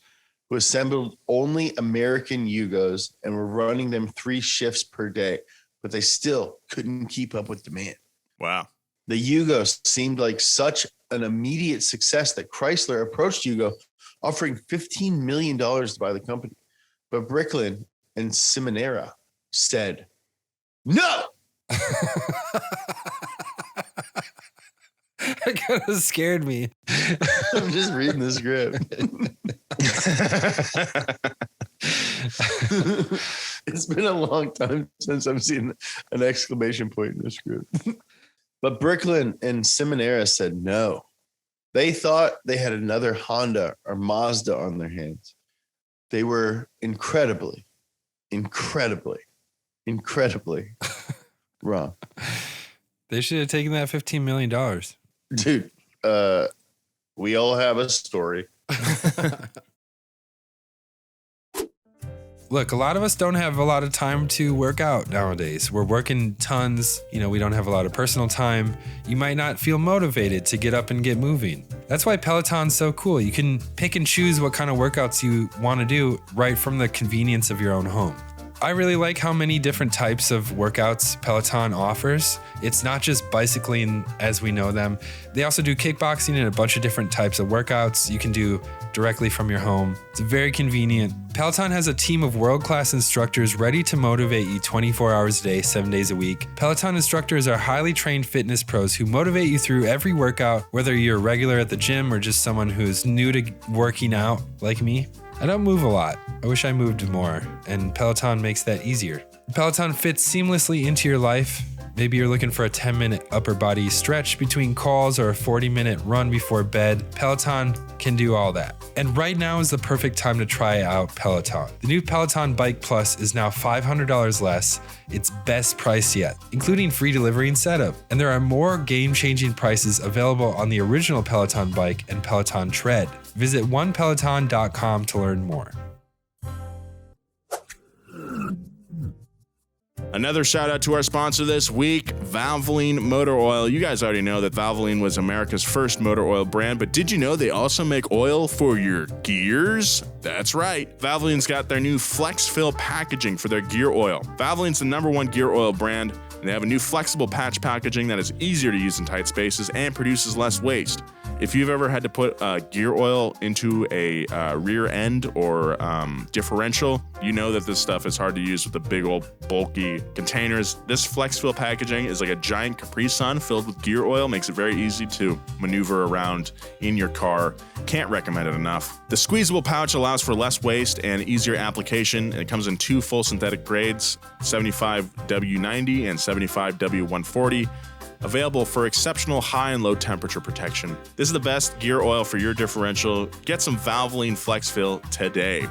who assembled only American Yugos and were running them 3 shifts per day, but they still couldn't keep up with demand. Wow. The Yugo seemed like such an immediate success that Chrysler approached Yugo, offering $15 million to buy the company. But Bricklin and Simonera said, no! That kind of scared me. I'm just reading the script. It's been a long time since I've seen an exclamation point in the script. But Bricklin and Simonera said no. They thought they had another Honda or Mazda on their hands. They were incredibly wrong. They should have taken that $15 million. Dude, we all have a story. Look, a lot of us don't have a lot of time to work out nowadays. We're working tons. We don't have a lot of personal time. You might not feel motivated to get up and get moving. That's why Peloton's so cool. You can pick and choose what kind of workouts you want to do right from the convenience of your own home. I really like how many different types of workouts Peloton offers. It's not just bicycling as we know them. They also do kickboxing and a bunch of different types of workouts you can do directly from your home. It's very convenient. Peloton has a team of world-class instructors ready to motivate you 24 hours a day, 7 days a week. Peloton instructors are highly trained fitness pros who motivate you through every workout, whether you're a regular at the gym or just someone who's new to working out like me. I don't move a lot. I wish I moved more, and Peloton makes that easier. Peloton fits seamlessly into your life. Maybe you're looking for a 10-minute upper body stretch between calls or a 40-minute run before bed. Peloton can do all that. And right now is the perfect time to try out Peloton. The new Peloton Bike Plus is now $500 less, its best price yet, including free delivery and setup. And there are more game-changing prices available on the original Peloton Bike and Peloton Tread. Visit onepeloton.com to learn more. Another shout out to our sponsor this week, Valvoline Motor Oil. You guys already know that Valvoline was America's first motor oil brand, but did you know they also make oil for your gears? That's right. Valvoline's got their new Flex Fill packaging for their gear oil. Valvoline's the #1 gear oil brand, and they have a new flexible patch packaging that is easier to use in tight spaces and produces less waste. If you've ever had to put gear oil into a rear end or differential, you know that this stuff is hard to use with the big old bulky containers. This Flex Fill packaging is like a giant Capri Sun filled with gear oil, makes it very easy to maneuver around in your car. Can't recommend it enough. The squeezable pouch allows for less waste and easier application, and it comes in 2 full synthetic grades, 75W90 and 75W140. Available for exceptional high and low temperature protection. This is the best gear oil for your differential. Get some Valvoline Flex Fill today.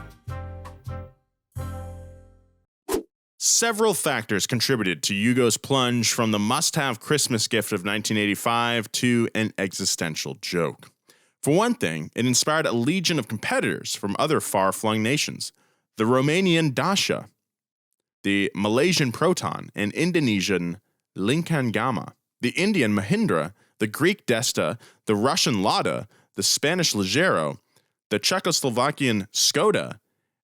Several factors contributed to Yugo's plunge from the must-have Christmas gift of 1985 to an existential joke. For one thing, it inspired a legion of competitors from other far-flung nations. The Romanian Dacia, the Malaysian Proton, and Indonesian Linkangama, the Indian Mahindra, the Greek Desta, the Russian Lada, the Spanish Ligero, the Czechoslovakian Skoda,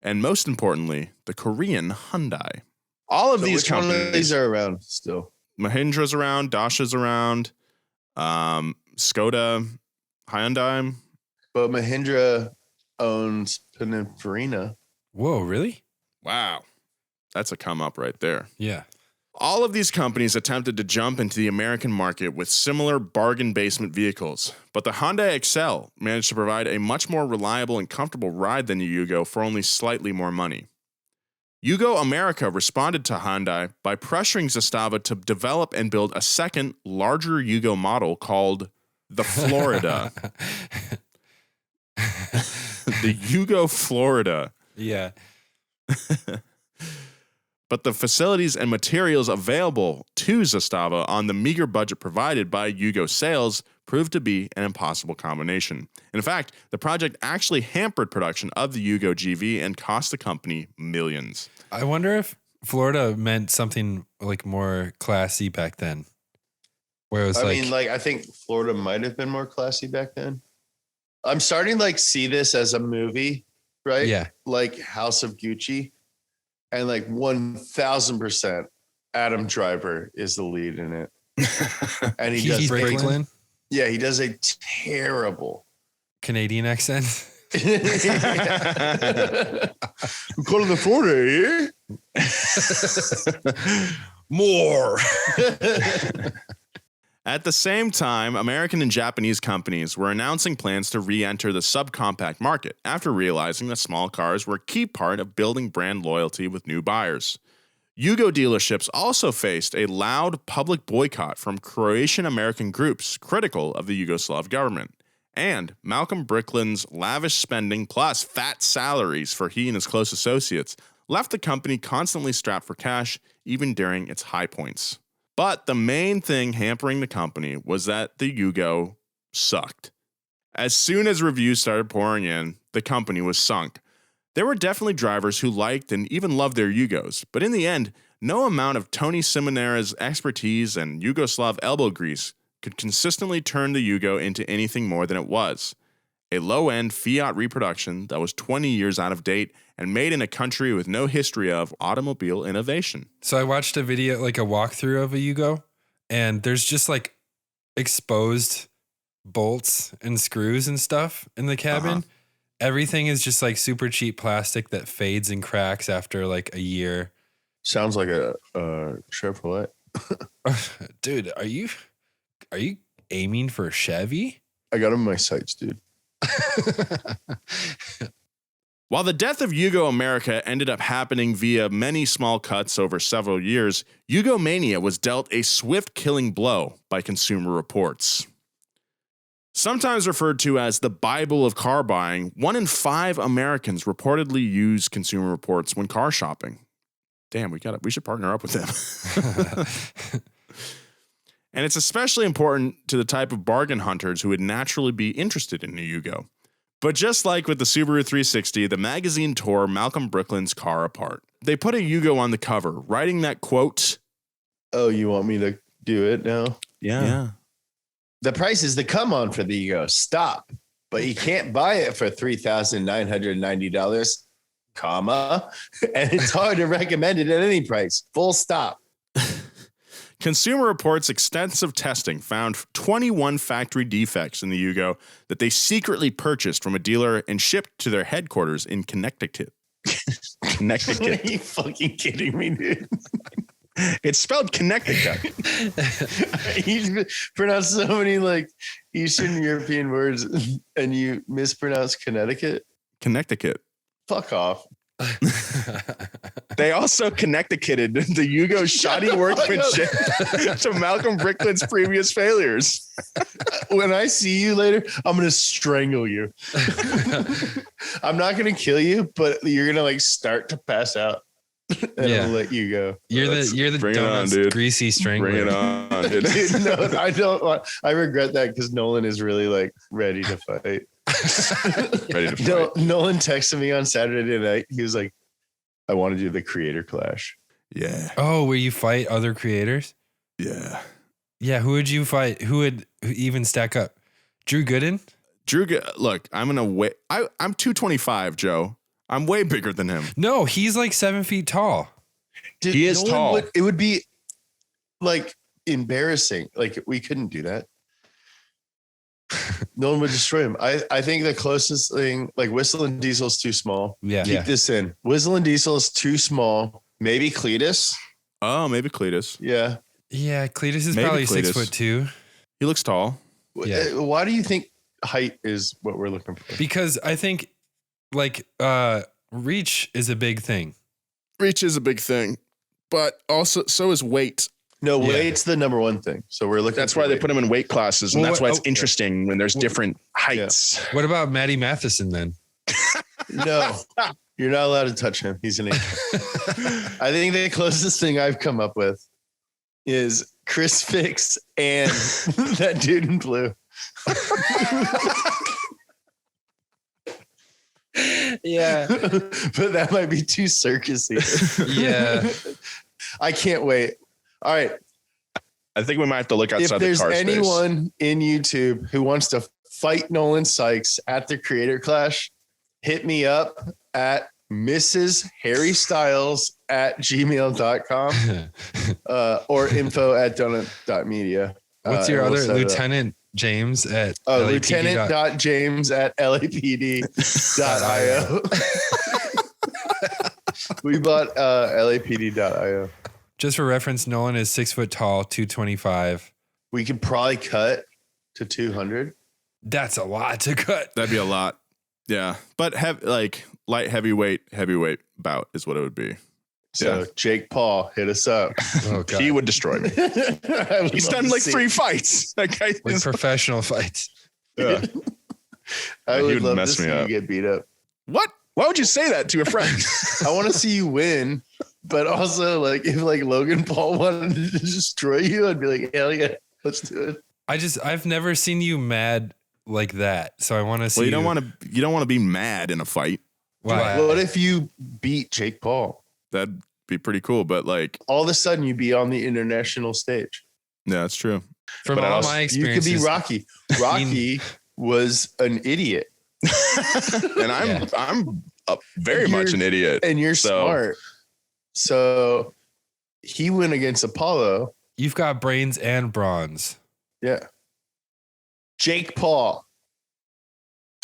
and most importantly, the Korean Hyundai. All of So these which one companies of these are around still? Mahindra's around, Dasha's around, Skoda, Hyundai. But Mahindra owns Pininfarina. Whoa, really? Wow. That's a come up right there. Yeah. All of these companies attempted to jump into the American market with similar bargain basement vehicles, but the Hyundai Excel managed to provide a much more reliable and comfortable ride than the Yugo for only slightly more money. Yugo America responded to Hyundai by pressuring Zastava to develop and build a second, larger Yugo model called the Florida. The Yugo Florida. Yeah. But the facilities and materials available to Zastava on the meager budget provided by Yugo sales proved to be an impossible combination. In fact, the project actually hampered production of the Yugo GV and cost the company millions. I wonder if Florida meant something like more classy back then. Where it was I think Florida might have been more classy back then. I'm starting to see this as a movie, right? Yeah. Like House of Gucci. And 1000% Adam Driver is the lead in it. And he does Bricklin? Yeah, he does a terrible Canadian accent. I'm going to the Florida, eh? More. At the same time, American and Japanese companies were announcing plans to re-enter the subcompact market after realizing that small cars were a key part of building brand loyalty with new buyers. Yugo dealerships also faced a loud public boycott from Croatian-American groups critical of the Yugoslav government. And Malcolm Bricklin's lavish spending plus fat salaries for he and his close associates left the company constantly strapped for cash even during its high points. But the main thing hampering the company was that the Yugo sucked. As soon as reviews started pouring in, the company was sunk. There were definitely drivers who liked and even loved their Yugos, but in the end, no amount of Tony Simonera's expertise and Yugoslav elbow grease could consistently turn the Yugo into anything more than it was. A low-end Fiat reproduction that was 20 years out of date and made in a country with no history of automobile innovation. So I watched a video, like a walkthrough of a Yugo, and there's just exposed bolts and screws and stuff in the cabin. Everything is just super cheap plastic that fades and cracks after a year. Sounds like a Chevrolet. Dude, are you aiming for Chevy? I got him in my sights, dude. While the death of Yugo America ended up happening via many small cuts over several years, Yugo Mania was dealt a swift killing blow by Consumer Reports. Sometimes referred to as the Bible of car buying, 1 in 5 Americans reportedly use Consumer Reports when car shopping. Damn, we should partner up with them. And it's especially important to the type of bargain hunters who would naturally be interested in a Yugo. But just like with the Subaru 360, the magazine tore Malcolm Bricklin's car apart. They put a Yugo on the cover, writing that quote, "Oh, you want me to do it now?" Yeah. The price is the come on for the Yugo. Stop. But you can't buy it for $3,990, comma, and it's hard to recommend it at any price. Full stop. Consumer Reports' extensive testing found 21 factory defects in the Yugo that they secretly purchased from a dealer and shipped to their headquarters in Connecticut. Are you fucking kidding me, dude? It's spelled Connecticut. You pronounce so many Eastern European words and you mispronounce Connecticut? Connecticut. Fuck off. They also Connecticuted the Yugo's shoddy workmanship to Malcolm Bricklin's previous failures. When I see you later, I'm going to strangle you. I'm not going to kill you, but you're going to start to pass out. And I'll let you go. You're the donut's greasy strangler. Bring it on, dude. Dude, no, I don't. I regret that because Nolan is really ready to fight. Ready to fight. Nolan texted me on Saturday night. He was like, "I want to do the creator clash." Yeah. Oh, where you fight other creators? Yeah. Yeah. Who would you fight? Who would even stack up? Drew Gooden? Drew, look, I'm gonna wait. I'm 225, Joe. I'm way bigger than him. No, he's like 7 feet tall. Dude, He is tall. it would be like embarrassing. Like we couldn't do that. No one would destroy him. I think the closest thing, like Whistle and Diesel is too small. Yeah. Keep this in. Whistle and Diesel is too small. Maybe Cletus. Oh, maybe Cletus. Yeah. Yeah, Cletus is Maybe probably Cletus. 6'2". He looks tall. Yeah. Why do you think height is what we're looking for? Because I think like reach is a big thing. Reach is a big thing, but also so is weight. No, Yeah. weight's the number one thing. So we're looking. That's for why they weight. put him in weight classes, and Well, that's why it's what- interesting when there's different heights. What about Maddie Matheson then? No, you're not allowed to touch him. He's an angel. I think the closest thing I've come up with is Chris Fix and that dude in blue. Yeah. But that might be too circusy. Yeah. I can't wait. All right. I think we might have to look If outside the there's car space. anyone in YouTube who wants to fight Nolan Sykes at the Creator Clash, hit me up at Mrs. Harry Styles at gmail.com or info@donut.media. What's your and we'll other set it up. Lieutenant James at Lieutenant.james at lapd.io. We bought lapd.io. Just for reference, Nolan is 6 foot tall, 225. We could probably cut to 200. That's a lot to cut. That'd be a lot. Yeah. But light heavyweight bout is what it would be. So Yeah. Jake Paul, hit us up. Oh god. He would destroy me. He's done like 3 fights. That guy Like is, professional fights. yeah. I He would would love to mess see me you up. get beat up. What? Why would you say that to your friend? I want to see you win, but also like if like Logan Paul wanted to destroy you, I'd be like, hell yeah, let's do it. I've never seen you mad like that. So I want to see Well, you don't want to be mad in a fight. Why? What if you beat Jake Paul? That'd be pretty cool. But like, All of a sudden you'd be on the international stage. yeah, that's true. From but all also- my You could experiences, be Rocky. Rocky was an idiot. And I'm very And much you're- an idiot. And you're So- smart. So he went against Apollo. you've got brains and bronze. Yeah. Jake Paul.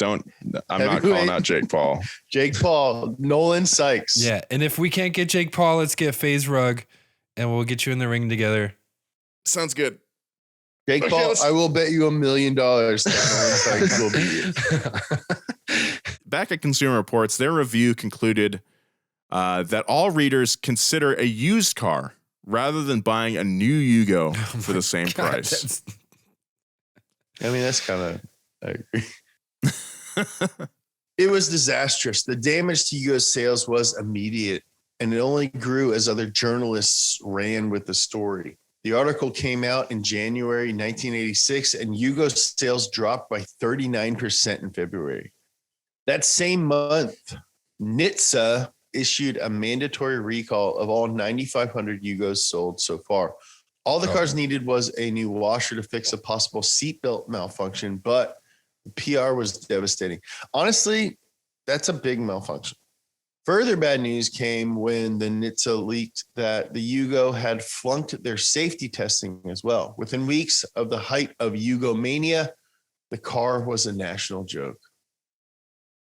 I'm not Heavyweight. calling out Jake Paul. Jake Paul. Nolan Sykes. Yeah, and if we can't get Jake Paul, let's get FaZe Rug, and we'll get you in the ring together. Sounds good. Jake Okay, Paul, let's- I will bet you $1 million that Nolan Sykes will beat you. Back at Consumer Reports, their review concluded that all readers consider a used car rather than buying a new Yugo for the same God, price. that's- I mean, that's kind of, I agree. It was disastrous. The damage to Yugo's sales was immediate, and it only grew as other journalists ran with the story. The article came out in January 1986, and Yugo's sales dropped by 39% in February. That same month, NHTSA issued a mandatory recall of all 9,500 Yugos sold so far. All the cars needed was a new washer to fix a possible seatbelt malfunction, but the PR was devastating. Honestly, that's a big malfunction. Further bad news came when the NHTSA leaked that the Yugo had flunked their safety testing as well. Within weeks of the height of Yugo Mania, the car was a national joke.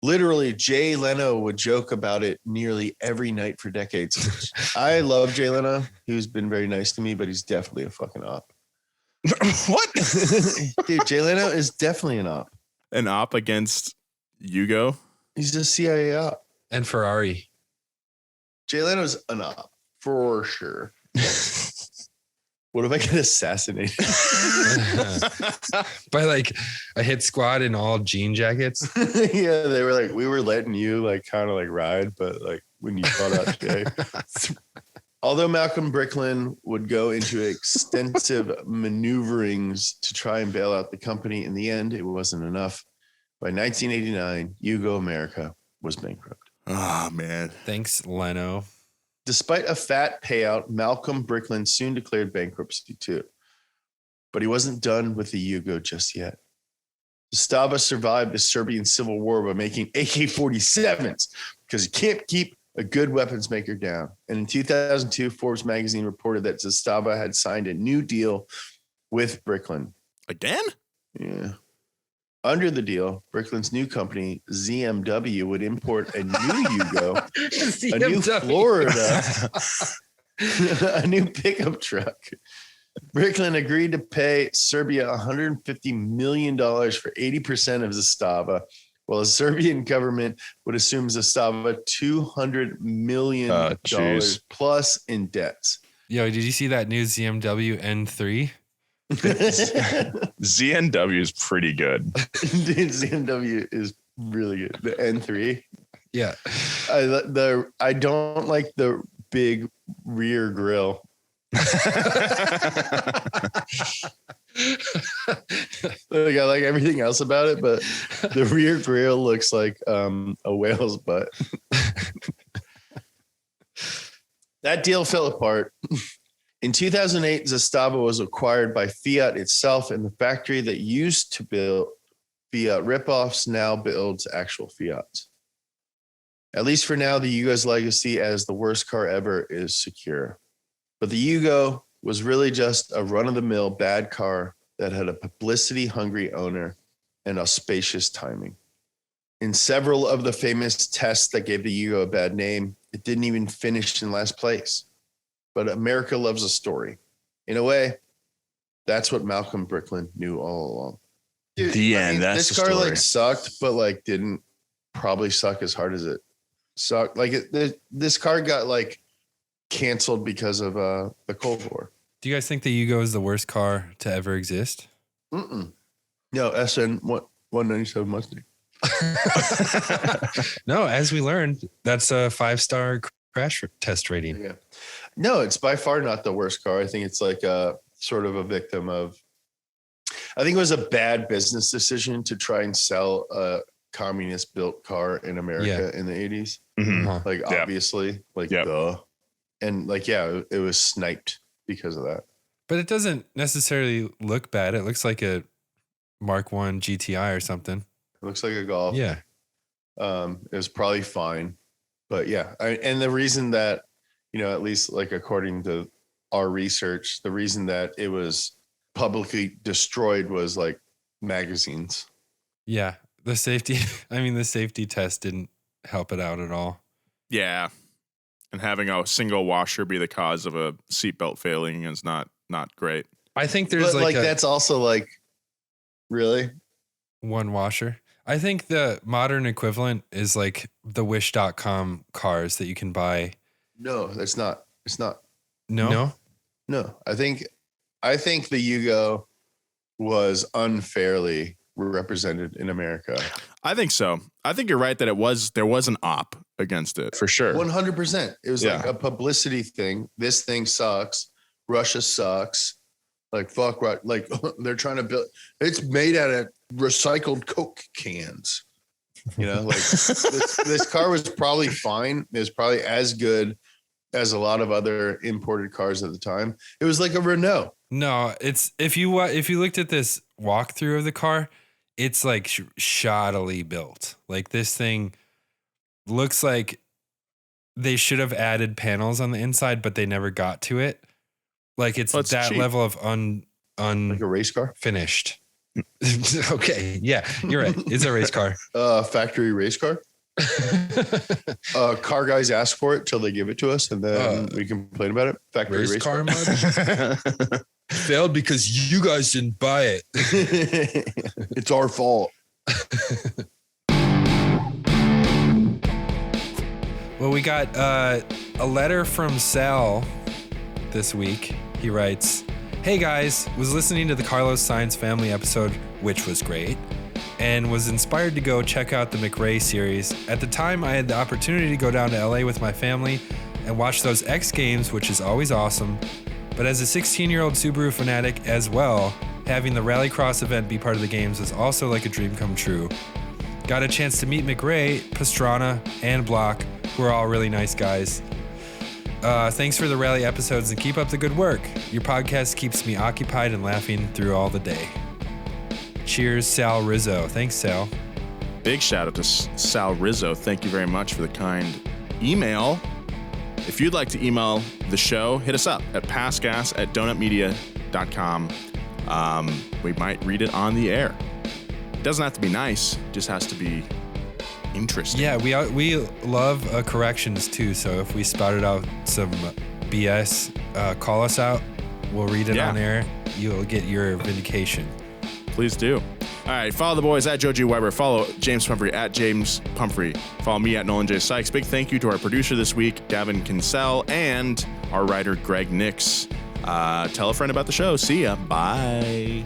Literally, Jay Leno would joke about it nearly every night for decades. I love Jay Leno. He's been very nice to me, but he's definitely a fucking op. What? Dude, Jay Leno is definitely an op. An op against Yugo? He's a CIA op. and Ferrari. Jay Leno's an op for sure. What if I get assassinated? By like a hit squad in all jean jackets. Yeah, they were like, we were letting you like kind of like ride, but like when you caught out Jay. Although Malcolm Bricklin would go into extensive maneuverings to try and bail out the company, in the end, it wasn't enough. By 1989, Yugo America was bankrupt. Oh, man. Thanks, Leno. Despite a fat payout, Malcolm Bricklin soon declared bankruptcy too. But he wasn't done with the Yugo just yet. Zastava survived the Serbian civil war by making AK-47s because you can't keep a good weapons maker down. And in 2002, Forbes magazine reported that Zastava had signed a new deal with Bricklin. Again? Yeah. Under the deal, Bricklin's new company, ZMW, would import a new Yugo, a new Florida, a new pickup truck. Bricklin agreed to pay Serbia $150 million for 80% of Zastava, while the Serbian government would assume Zastava $200 million plus in debts. Yo, did you see that new ZMW N3? ZNW is pretty good. Dude, ZMW is really good. The N3. Yeah. I don't like the big rear grill. Like, I like everything else about it, but the rear grill looks like a whale's butt. That deal fell apart. In 2008, Zastava was acquired by Fiat itself, and the factory that used to build Fiat ripoffs now builds actual Fiats. At least for now, the Yugo's legacy as the worst car ever is secure. But the Yugo was really just a run-of-the-mill bad car that had a publicity-hungry owner and auspicious timing. In several of the famous tests that gave the Yugo a bad name, it didn't even finish in last place. But America loves a story. In a way, that's what Malcolm Bricklin knew all along. Dude, The end. That's this the car story. like sucked, but like didn't probably suck as hard as it sucked. Like this car got like canceled because of the Cold War. Do you guys think the Yugo is the worst car to ever exist? No, SN 197 Mustang. No, as we learned, that's a 5-star crash test rating. Yeah. No, it's by far not the worst car. I think it's like a sort of a victim of, I think it was a bad business decision to try and sell a communist built car in America in the 80s. Mhm. Uh-huh. Like, obviously, like, duh. And like, yeah, it was sniped because of that. But it doesn't necessarily look bad. It looks like a Mark I GTI or something. It looks like a Golf. Yeah. It was probably fine. But yeah, and the reason that, you know, at least like according to our research, the reason that it was publicly destroyed was like magazines. Yeah. The safety test didn't help it out at all. Yeah. And having a single washer be the cause of a seatbelt failing is not great. I think there's But like that's also like, really? one washer. I think the modern equivalent is like the wish.com cars that you can buy. No, that's not. It's not. No. I think the Yugo was unfairly represented in America. I think so. I think you're right that there was an op against it for sure. 100%. It was like a publicity thing. This thing sucks. Russia sucks. Like, fuck, right? Like, they're trying to build. It's made out of recycled Coke cans. You know, like this car was probably fine. It was probably as good as a lot of other imported cars at the time. It was like a Renault. No, it's if you looked at this walkthrough of the car, it's like shoddily built. Like this thing looks like they should have added panels on the inside, but they never got to it. Like it's that cheap level of like a race car finished. Okay, yeah, you're right. It's a race car. Factory race car. Car guys ask for it till they give it to us, and then we complain about it. Factory race car mod failed because you guys didn't buy it. It's our fault. Well, we got a letter from Sal this week. He writes, "Hey guys, was listening to the Carlos Sainz family episode, which was great, and was inspired to go check out the McRae series. At the time, I had the opportunity to go down to LA with my family and watch those X Games, which is always awesome. But as a 16-year-old Subaru fanatic as well, having the Rallycross event be part of the games was also like a dream come true. Got a chance to meet McRae, Pastrana, and Block, who are all really nice guys. Thanks for the rally episodes and keep up the good work. Your podcast keeps me occupied and laughing through all the day." Cheers, Sal Rizzo. Thanks, Sal. Big shout out to Sal Rizzo. Thank you very much for the kind email. If you'd like to email the show, hit us up at passgas@donutmedia.com. We might read it on the air. It doesn't have to be nice, it just has to be interesting. Yeah, we love corrections too. So if we spouted out some BS, call us out. We'll read it on air. You'll get your vindication. Please do. All right, follow the boys at Joe G. Weber. Follow James Pumphrey at James Pumphrey. Follow me at Nolan J. Sykes. Big thank you to our producer this week, Gavin Kinsell, and our writer, Greg Nix. Tell a friend about the show. See ya. Bye.